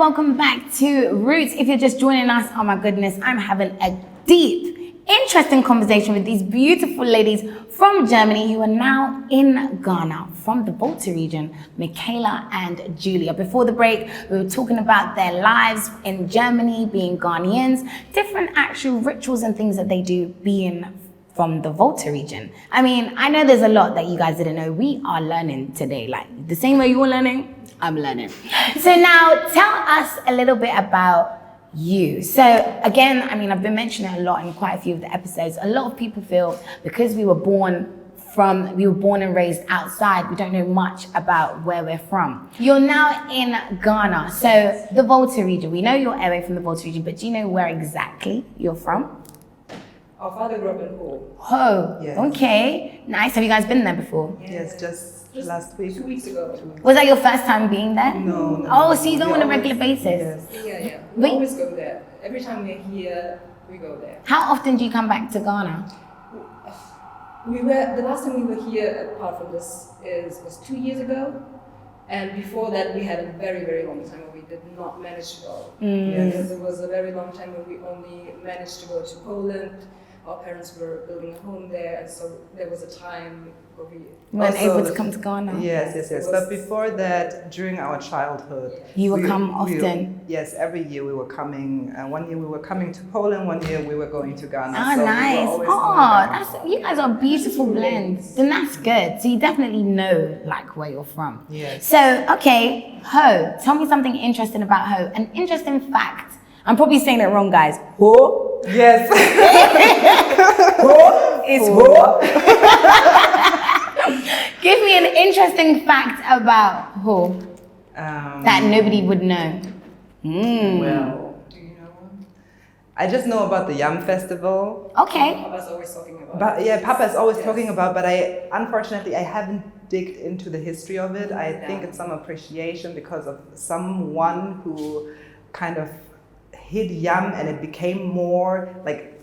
welcome back to Roots. If you're just joining us, oh my goodness, I'm having a deep, interesting conversation with these beautiful ladies from Germany who are now in Ghana from the Volta region, Michaela and Julia. Before the break, we were talking about their lives in Germany, being Ghanaians, different actual rituals and things that they do being from the Volta region. I mean, I know there's a lot that you guys didn't know. We are learning today, like the same way you're learning, I'm learning. So now tell us a little bit about you. So again, I mean, I've been mentioning it a lot in quite a few of the episodes. A lot of people feel because we were born and raised outside, we don't know much about where we're from. You're now in Ghana. So the Volta region, we know you're away from the Volta region, but do you know where exactly you're from? Our father grew up in Ho. Ho, yes. Okay. Nice, have you guys been there before? Yes, just last week. 2 weeks ago. Was that your first time being there? No. Oh, so you go on a regular basis? Yes. Yeah. We always go there. Every time we're here, we go there. How often do you come back to Ghana? The last time we were here, apart from this, was 2 years ago. And before that, we had a very, very long time where we did not manage to go. Because it was a very long time when we only managed to go to Poland. Our parents were building a home there, and so there was a time where we weren't able to come to Ghana. Yes. But before that, during our childhood, you would come often. Yes, every year we were coming. One year we were coming to Poland. One year we were going to Ghana. Oh, so nice. You guys are a beautiful blend. Then that's good. So you definitely know like where you're from. Yes. So okay, Ho. Tell me something interesting about Ho. An interesting fact. I'm probably saying it wrong, guys. Ho. Yes. Ho is ho. Give me an interesting fact about Ho that nobody would know. Well, do you know? I just know about the Yam Festival. Okay. Papa's always talking about Papa is always talking about, but unfortunately I haven't digged into the history of it. I think it's some appreciation because of someone who kind of hid Yam and it became more like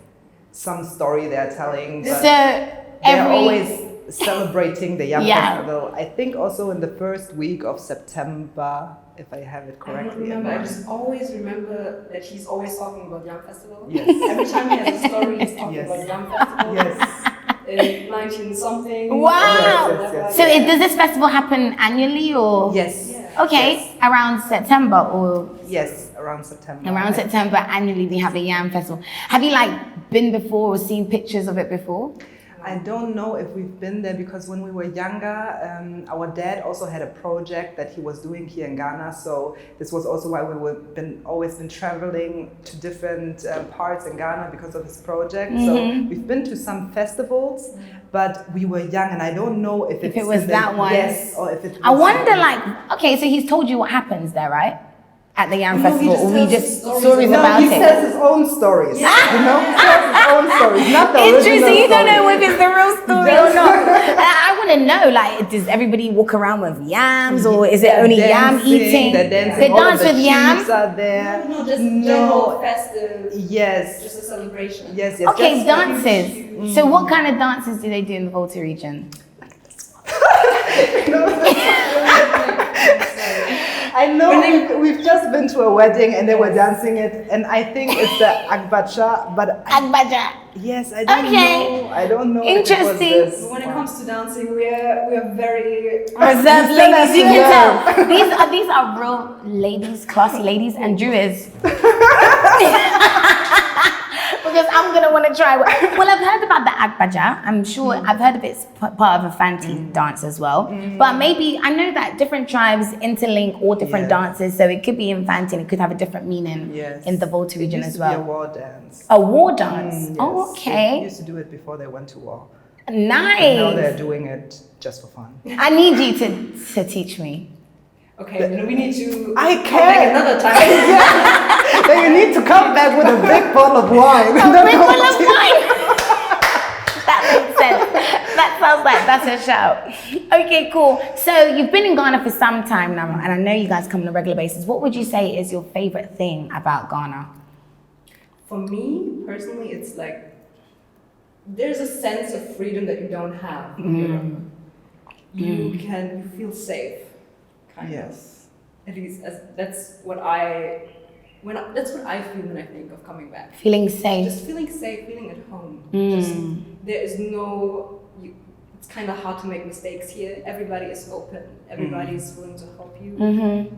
some story they're telling. But they're always celebrating the Yam Festival. I think also in the first week of September, if I have it correctly. I just always remember that he's always talking about Yam Festival. Yes. Every time he has a story, he's talking about Yam Festival. Yes. In 19 something. Wow. Yes. So does this festival happen annually or? Yes. Okay, Yes. Around September or? Yes, around September. Around September annually we have the Yam Festival. Have you like been before or seen pictures of it before? I don't know if we've been there because when we were younger, our dad also had a project that he was doing here in Ghana. So this was also why always been traveling to different parts in Ghana because of his project. So we've been to some festivals, but we were young and I don't know if it was that one. Yes, or if it was I wonder okay, so he's told you what happens there, right? At the Yam Festival, or we just stories about he it? He says his own stories. You know, he says his own stories, not the It's original true, so you don't story. know if it's the real story or not. I want to know, like, does everybody walk around with yams, or is it only yam eating? They're dancing. They All of dance the with yam? chiefs are there. No, just general festive. Yes. Just a celebration. Yes. Okay, dances. So what kind of dances do they do in the Volta region? I know we've just been to a wedding and they were dancing it, and I think it's the Agbacha, but Agbaja. yes, I don't know. I don't know. Interesting. If it was this. When it comes to dancing, we are very reserved ladies. You can tell these are real ladies, classy ladies, and Drew is. Because I'm gonna want to try. Well, I've heard about the Agbaja. I'm sure I've heard of it's part of a Fanti dance as well. But maybe I know that different tribes interlink all different dances, so it could be in Fanti and it could have a different meaning in the Volta region as well. It used to be a war dance. A war dance. Yes. Oh, okay. They used to do it before they went to war. Nice. And now they're doing it just for fun. I need you to teach me. Okay, then we need to I come can. back another time. Then you need to come back with a big bottle of wine. A big bottle of wine. That makes sense. That sounds like that's a shout. Okay, cool. So you've been in Ghana for some time now, and I know you guys come on a regular basis. What would you say is your favorite thing about Ghana? For me, personally, it's like there's a sense of freedom that you don't have in Europe. You feel safe, kind of. At least that's what I feel when I think of coming back. Feeling safe. Just feeling safe, feeling at home. Just, there is no. It's kind of hard to make mistakes here. Everybody is open. Everybody is willing to help you.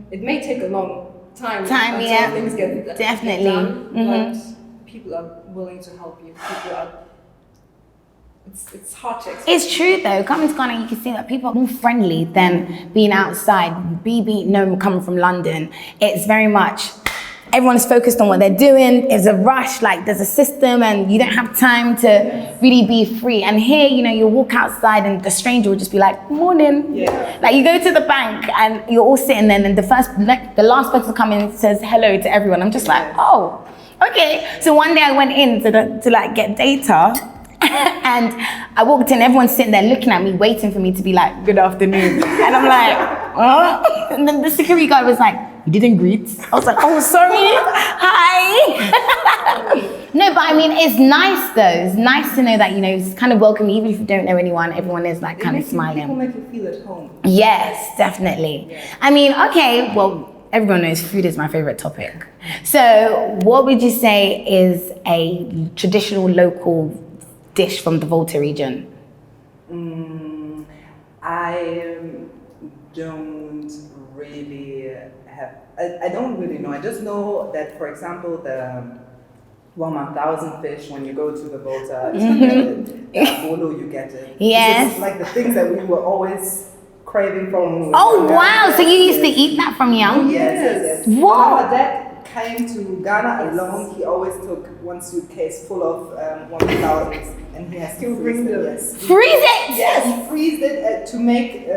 It may take a long time until things get definitely done, but people are willing to help you. People are. It's hard to explain. It's true though. Coming to Ghana, you can see that people are more friendly than being outside. Coming from London, it's very much everyone's focused on what they're doing. There's a rush, like there's a system, and you don't have time to really be free. And here, you walk outside, and the stranger will just be like, "Morning." Yeah. Like you go to the bank, and you're all sitting there, and the last person to come in says hello to everyone. I'm just like, oh, okay. So one day I went in to like get data. And I walked in, everyone's sitting there looking at me, waiting for me to be like, good afternoon. And I'm like, oh. And then the security guard was like, you didn't greet? I was like, oh, sorry, hi. No, but I mean, it's nice though. It's nice to know that, it's kind of welcoming, even if you don't know anyone, everyone is like kind of smiling. People make you feel at home. Yes, definitely. Yeah. I mean, okay, well, everyone knows food is my favorite topic. So what would you say is a traditional local dish from the Volta region? I don't really have, I don't really know. I just know that, for example, the 1,000 fish, when you go to the Volta, you get it. The abolo, you get it. Yes. It's like the things that we were always craving from. Oh, wow. So you used to eat that from young? Yes. Whoa. Our dad came to Ghana alone. He always took one suitcase full of 1,000, and he has to freeze it. Yes. Freeze it? Yes, freeze it to make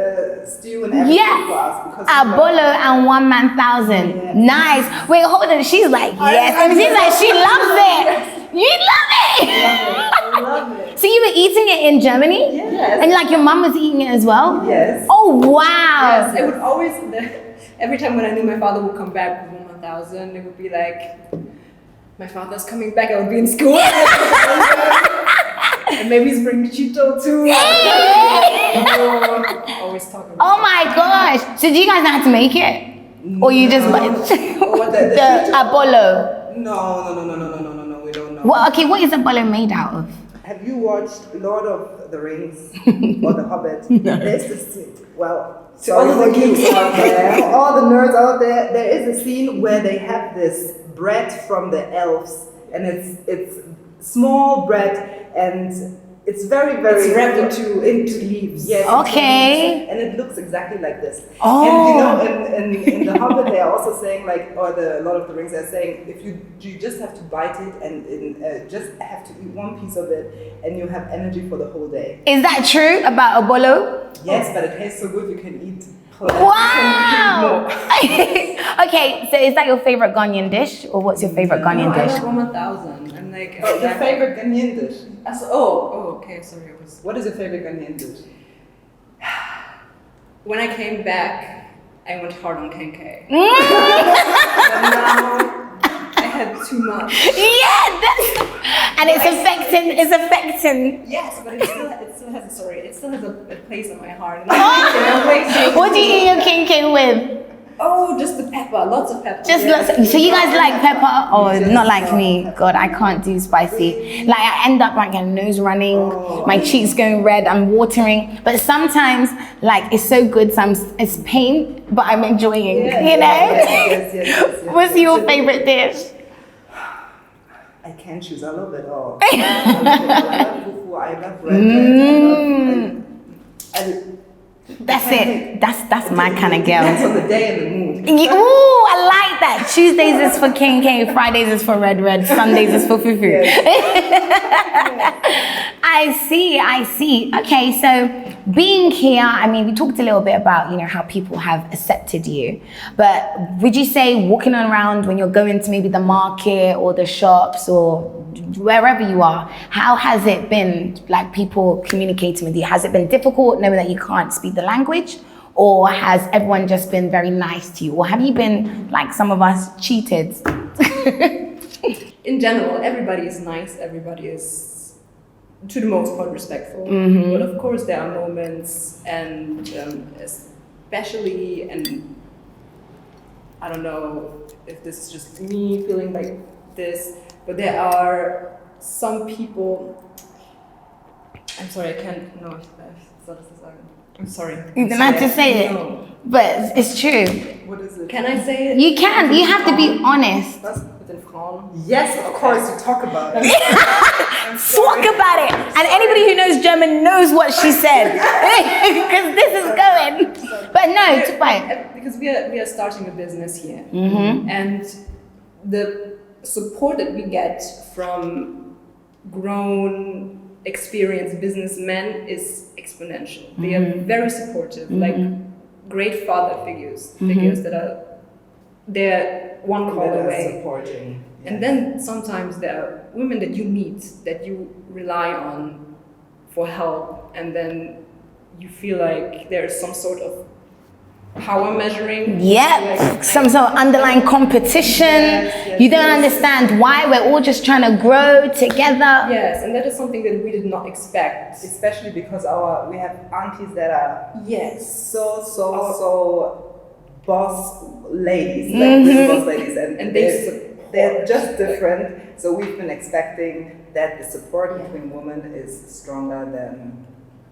stew and everything for us. Because abolo and 1,000. Yeah. Nice. Wait, hold on. She's like, yes. And she's like, she loves it. You love it. I love it. So you were eating it in Germany? Yes. And like your mum was eating it as well? Yes. Oh, wow. Yes, it would always, every time when I knew my father would come back with 1,000, it would be like, my father's coming back, I would be in school. And maybe he's bringing Chito too. Always talking about Oh my gosh. So do you guys know how to make it? Or you just the abolo? No, we don't know. Well, okay, what is abolo made out of? Have you watched Lord of the Rings or The Hobbit? No. There's this, well, to all of the geeks out there, all the nerds out there, there is a scene where they have this bread from the elves, and it's small bread, and it's very, very it's wrapped into leaves. Yes. Okay. And it looks exactly like this. Oh. And in The Hobbit, they are also saying, like, or the Lord of the Rings, they're saying, if you just have to bite it and just have to eat one piece of it, and you have energy for the whole day. Is that true about abolo? Yes, but it tastes so good, you can eat. Wow! Okay, so is that your favorite Ghanaian dish, or what's your favorite Ghanaian dish? I love 1,000. I'm like, Your favorite Ghanaian dish? Okay, sorry. What is your favorite Ghanaian dish? When I came back, I went hard on kenkey. Mm. But now, I had too much. Yeah, and it's affecting. Yes, but it still has a place in my heart. And What do you eat your kenkey with? Oh, just the pepper, lots of pepper. So you guys like pepper? Oh, not like me. God, I can't do spicy. Like I end up like my nose running, my cheeks going red, I'm watering. But sometimes like it's so good, sometimes it's pain, but I'm enjoying, Yes. What's your favorite dish? I can't choose, I love it all. I love fufu, I love red. That's it. That's my kind of girl. Depends on the day and the mood. Ooh, I like that. Tuesdays is for kenkey, Fridays is for red, Sundays is for fufu. I see. Okay, so being here, I mean, we talked a little bit about, how people have accepted you. But would you say walking around when you're going to maybe the market or the shops or wherever you are, how has it been, like people communicating with you? Has it been difficult knowing that you can't speak the language? Or has everyone just been very nice to you? Or have you been, like some of us, cheated? In general, everybody is nice, everybody is, to the most part, respectful. Mm-hmm. But of course there are moments, and especially, and I don't know if this is just me feeling like this, but there are some people. I'm sorry, I can't. No, I'm sorry. You don't have to say it, but it's true. What is it? Can I say it? You can. You have to be honest. Yes, of course, you talk about it. Talk about it. And anybody who knows German knows what she said. Because this is going. But no, it's fine. Because we are starting a business here. And the support that we get from grown, experienced businessmen is exponential. They are very supportive, like great father figures that are there one call away. Supporting. And then sometimes there are women that you meet that you rely on for help, and then you feel like there's some sort of power measuring. Yep, some sort of underlying competition. You don't understand why. We're all just trying to grow together. Yes, and that is something that we did not expect. Especially because we have aunties that are so boss ladies, like really boss ladies, and they're just different. So we've been expecting that the support between women is stronger than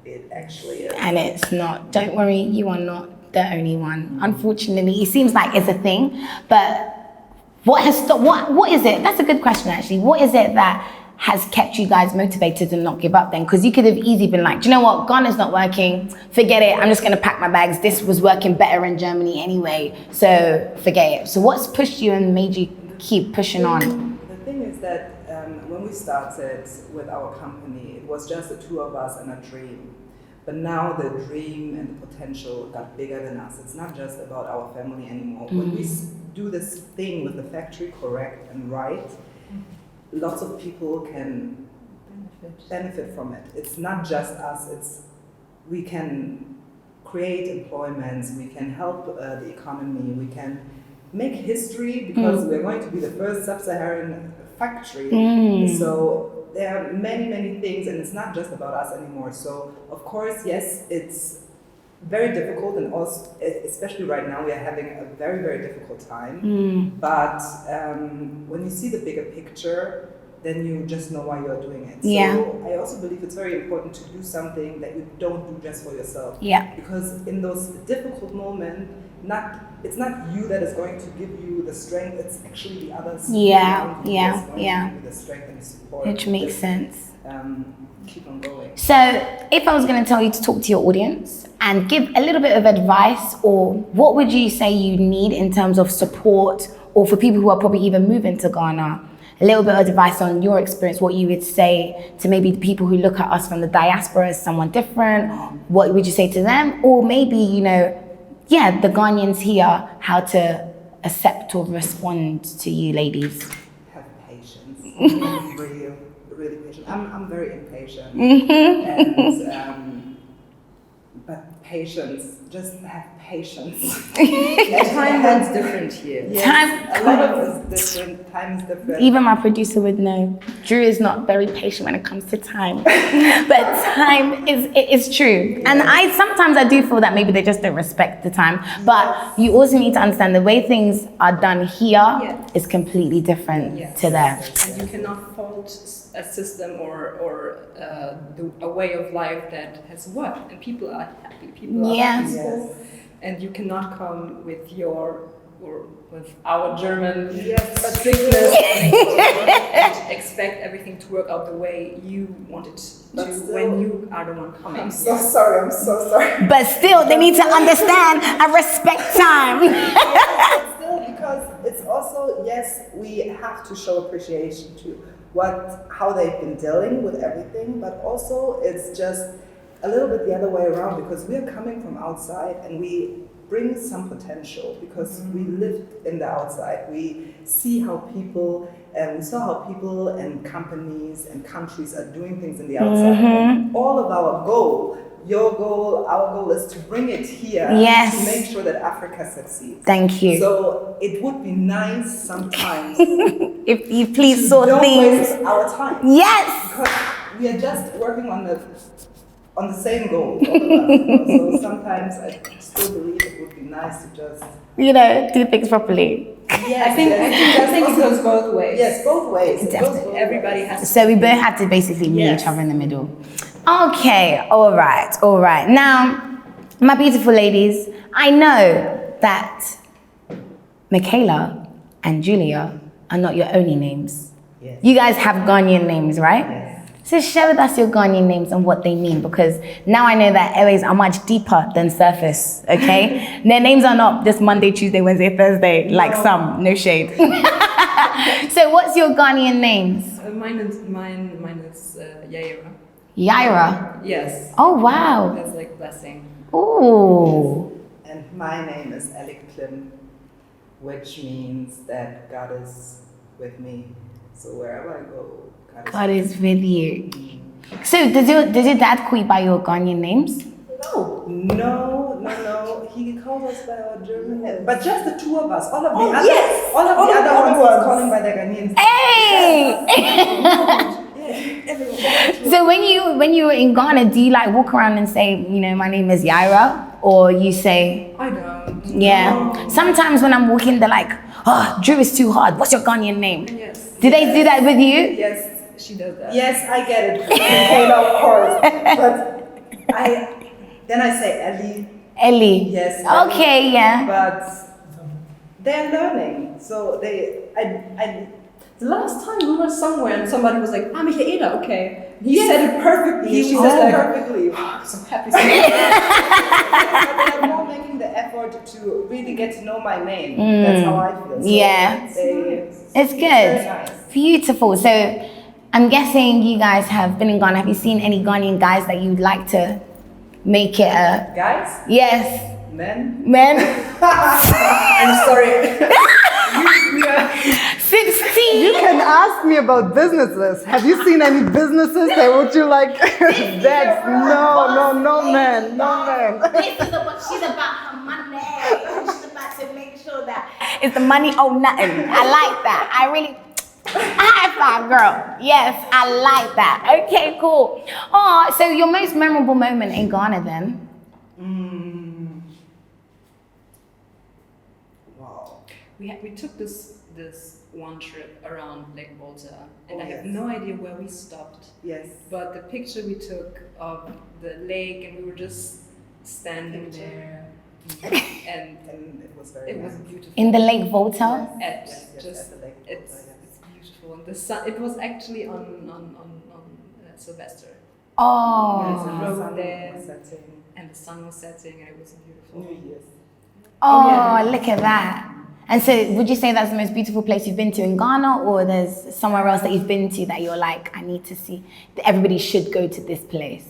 it actually is. And it's not. Don't worry, you are not the only one. Unfortunately, it seems like it's a thing, but what is it? That's a good question, actually. What is it that has kept you guys motivated to not give up then? Because you could have easily been like, do you know what? Ghana's not working. Forget it. I'm just going to pack my bags. This was working better in Germany anyway. So forget it. So what's pushed you and made you keep pushing on? The thing is that when we started with our company, it was just the two of us and a dream. But now the dream and the potential got bigger than us. It's not just about our family anymore. When we do this thing with the factory correct and right, lots of people can benefit from it. It's not just us. We can create employments. We can help the economy. We can make history because we're going to be the first sub-Saharan factory. So there are many, many things, and it's not just about us anymore. So of course, yes, it's very difficult, and also, especially right now, we are having a very, very difficult time. But when you see the bigger picture, then you just know why you are doing it. So I also believe it's very important to do something that you don't do just for yourself. Because in those difficult moments, it's not you that is going to give you the strength, it's actually the others. Give you the strength and support. Which makes sense. Keep on going. So if I was going to tell you to talk to your audience and give a little bit of advice, or what would you say you need in terms of support, or for people who are probably even moving to Ghana, a little bit of advice on your experience, what you would say to maybe the people who look at us from the diaspora as someone different, what would you say to them? Or maybe, the Ghanaians here, how to accept or respond to you ladies. Have patience. Really patient. I'm very impatient. And, but patience, just have patience. Time runs different here. Yes, a lot of it is different. Time is different. Even my producer would know. Drew is not very patient when it comes to time. But time is true. And sometimes I do feel that maybe they just don't respect the time. But you also need to understand the way things are done here is completely different to there. And you cannot fault a system or a way of life that has worked, and people are happy, people are peaceful, and you cannot come with our German sickness and expect everything to work out the way you want it to when you are the one coming. I'm so sorry. But still, they need to understand and respect time. But still, because it's also, we have to show appreciation to how they've been dealing with everything, but also it's just a little bit the other way around, because we are coming from outside and we bring some potential because we lived in the outside. We see how people and companies and countries are doing things in the outside. And all of our goal, your goal, our goal is to bring it here to make sure that Africa succeeds. Thank you. So it would be nice sometimes if you please saw don't things. waste our time. Yes. Because we are just working on the on the same goal, all of us. So sometimes I still believe it would be nice to just, do things properly. I think it goes both ways. Yes, both ways. Definitely. Everybody has to. So we both have to basically meet each other in the middle. Okay, all right. Now, my beautiful ladies, I know that Michaela and Julia are not your only names. Yes. You guys have Ghanaian names, right? Yes. So share with us your Ghanaian names and what they mean, because now I know that airways are much deeper than surface, okay? Their names are not just Monday, Tuesday, Wednesday, Thursday, like some, no shade. So what's your Ghanaian names? Mine is Yayra. Yayra. Yes. Oh, wow. That's like blessing. Ooh. And my name is Elikplim, which means that God is with me. So wherever I go, God is with you. So does your dad call you by your Ghanaian names? No. He calls us by our German name. But just the two of us. All of the other ones he's calling by their Ghanaian names. Hey! So when you were in Ghana, do you like walk around and say, my name is Yayra? Or you say... I don't. Yeah. No. Sometimes when I'm walking, they're like, Dru is too hard. What's your Ghanaian name? Yes. Do they do that with you? Yes. She does that. Yes, I get it. Michaela, of course. But I say Ellie. Yes. Okay, yeah. But they're learning. So the last time we were somewhere and somebody was like, Michaela, okay. He said it perfectly. She said it perfectly. I'm so happy. But they are more making the effort to really get to know my name. That's how I feel. So Yeah. It's good. Very nice. Beautiful. So I'm guessing you guys have been in Ghana. Have you seen any Ghanaian guys that you'd like to make it a... Guys? Yes. Men? I'm sorry. 16. You can ask me about businesses. Have you seen any businesses that would you like? That's no man. This is about, she's about her money. She's about to make sure that it's the money or nothing. I like that. I really... High five, girl. Yes, I like that. Okay, cool. Oh, so your most memorable moment in Ghana then? Wow. We took this one trip around Lake Volta, and I have no idea where we stopped. Yes. But the picture we took of the lake, and we were just standing there, and it was very nice. beautiful. In the Lake Volta? Yes, at the Lake Volta, It's beautiful. And the sun. It was actually on Sylvester. Oh. There's a The road sun there, was setting. and the sun was setting, and it was beautiful. New Year's. Oh, look at that. And so would you say that's the most beautiful place you've been to in Ghana, or there's somewhere else that you've been to that you're like, I need to see, that everybody should go to this place?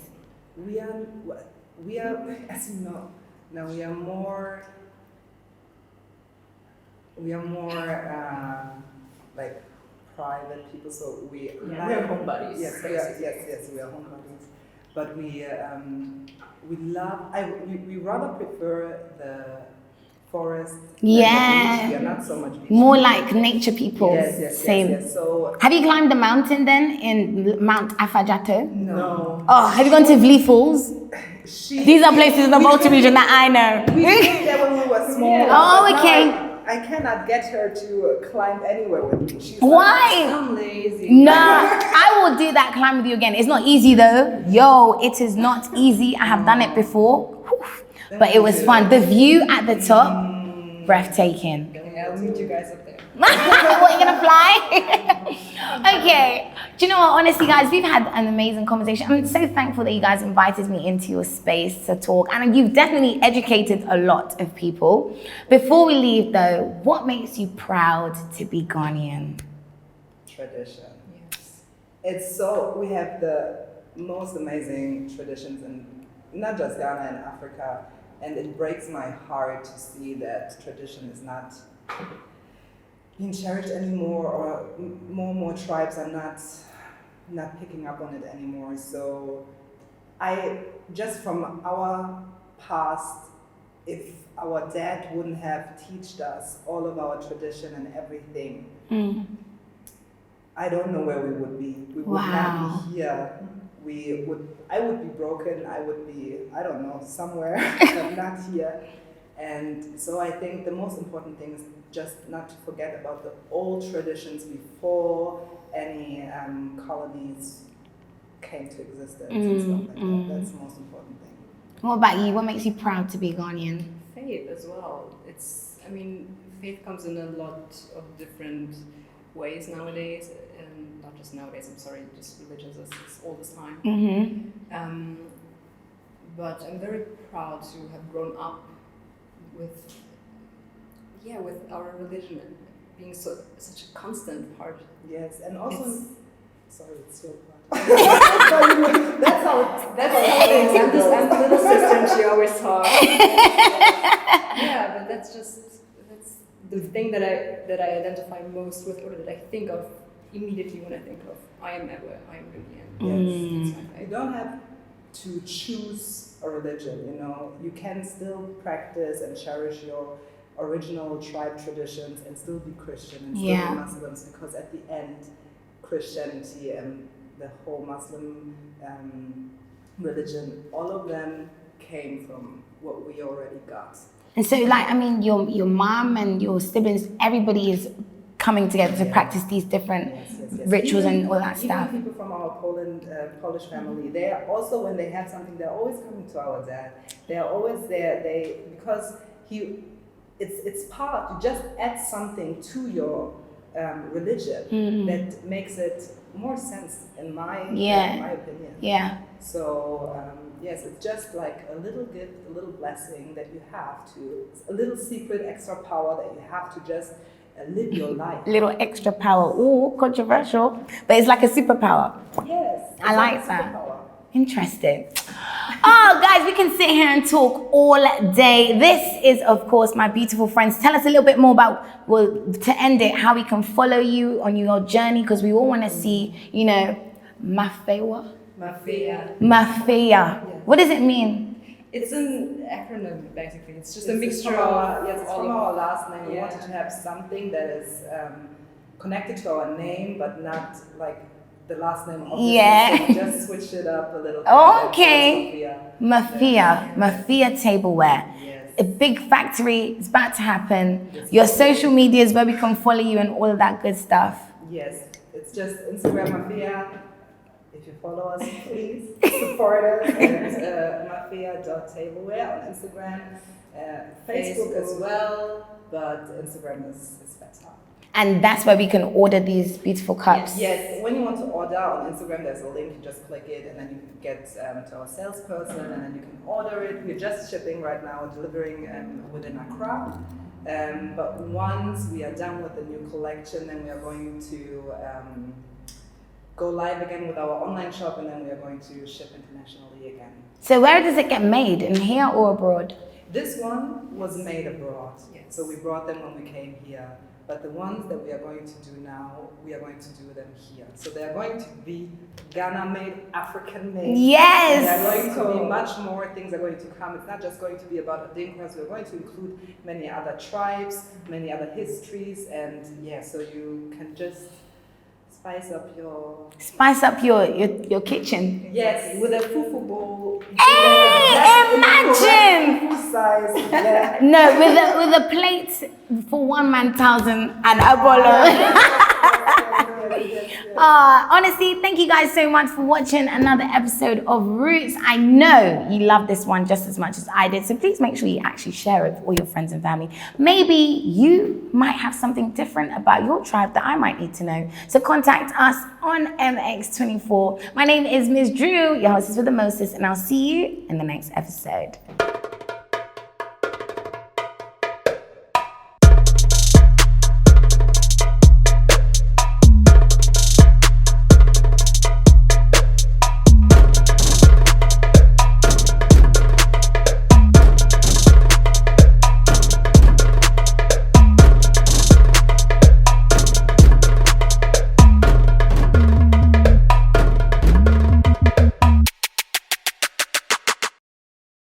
We are, as you know, now we are more like private people, so we We are homebodies. Yes, we are homebodies. But we rather prefer the forest. Yeah. We are not so much beach. More like nature people. Yes. Same. Yes. So Have you climbed the mountain then in Mount Afajato? no. Oh, have you gone to Vley Falls? These are places in the Volta region that I know. We did that when we were small. Oh, but okay. now I cannot get her to climb anywhere with me. She's Why? I'm lazy. No, I will do that climb with you again. It's not easy though. Yo, it is not easy. I have done it before. Whew. But it was fun. The view at the top, breathtaking. Okay, I'll meet you guys up there. What, you gonna fly? Okay. Do you know what? Honestly, guys, we've had an amazing conversation. I'm so thankful that you guys invited me into your space to talk. And you've definitely educated a lot of people. Before we leave, though, what makes you proud to be Ghanaian? Tradition. Yes. It's so, we have the most amazing traditions in not just Ghana and Africa. And it breaks my heart to see that tradition is not being cherished anymore, or more tribes are not picking up on it anymore. So just from our past, if our dad wouldn't have taught us all of our tradition and everything, I don't know where we would be. We would not be here I would be broken, I would be, I don't know, somewhere, but not here. And so I think the most important thing is just not to forget about the old traditions before any colonies came to existence and stuff like that. That's the most important thing. What about you? What makes you proud to be Ghanaian? Faith as well. Faith comes in a lot of different ways nowadays, and not just nowadays, I'm sorry, just religions is all this time. But I'm very proud to have grown up with our religion being such a constant part. Yes, and also, sorry, it's your part. That's how it is. I'm the little sister and she always talks. Yeah, but that's the thing that I identify most with, or that I think of immediately when I think of I am Ghanaian. Yes, you don't have to choose a religion, you know. You can still practice and cherish your original tribe traditions and still be Christian and still be Muslims, because at the end, Christianity and the whole Muslim religion, all of them came from what we already got. And so, your mom and your siblings, everybody is coming together to practice these different rituals and all that stuff. Even people from our Polish family, they are also, when they have something, they're always coming to our dad. They are always there. Because it's part. You just add something to your religion that makes it more sense in my opinion. Yeah. So yes, it's just like a little gift, a little blessing that you have a little secret extra power that you have to just live your life. Little extra power. Ooh, controversial, but it's like a superpower. Yes. I like that. Interesting. Oh, guys, we can sit here and talk all day. This is, of course, my beautiful friends. Tell us a little bit more about, to end it, how we can follow you on your journey, because we all want to see, Mafeah. Mafeah. Mafeah. What does it mean? It's an acronym, basically. It's just a mixture from our last name. We Yeah. wanted to have something that is connected to our name, but not like the last name. Obviously. Yeah. So we just switched it up a little bit. Okay. Mafeah Tableware. Yes. A big factory is about to happen. Your social media is where we can follow you and all of that good stuff. Yes. It's just Instagram Mafeah. If you follow us, please support us at mafeah.tableware on Instagram. Facebook as well, but Instagram is better. And that's where we can order these beautiful cups. Yes, when you want to order on Instagram, there's a link, you just click it and then you can get to our salesperson and then you can order it. We're just shipping right now, delivering within Accra. But once we are done with the new collection, then we are going to go live again with our online shop, and then we are going to ship internationally again. So where does it get made? In here or abroad? This one was made abroad. Yes. So we brought them when we came here. But the ones that we are going to do now, we are going to do them here. So they are going to be Ghana-made, African-made. Yes! There are going to be much more things are going to come. It's not just going to be about Adinkas. We're going to include many other tribes, many other histories, and so you can just spice up your kitchen. Yes, with a fufu bowl. Hey, imagine! Fufu size. Yeah. No, with a plate for 1,000 and a bolo. Honestly, thank you guys so much for watching another episode of Roots. I know you love this one just as much as I did, so please make sure you actually share it with all your friends and family. Maybe you might have something different about your tribe that I might need to know. So contact us on MX24. My name is Mz Dru, your hostess with the mostest, and I'll see you in the next episode.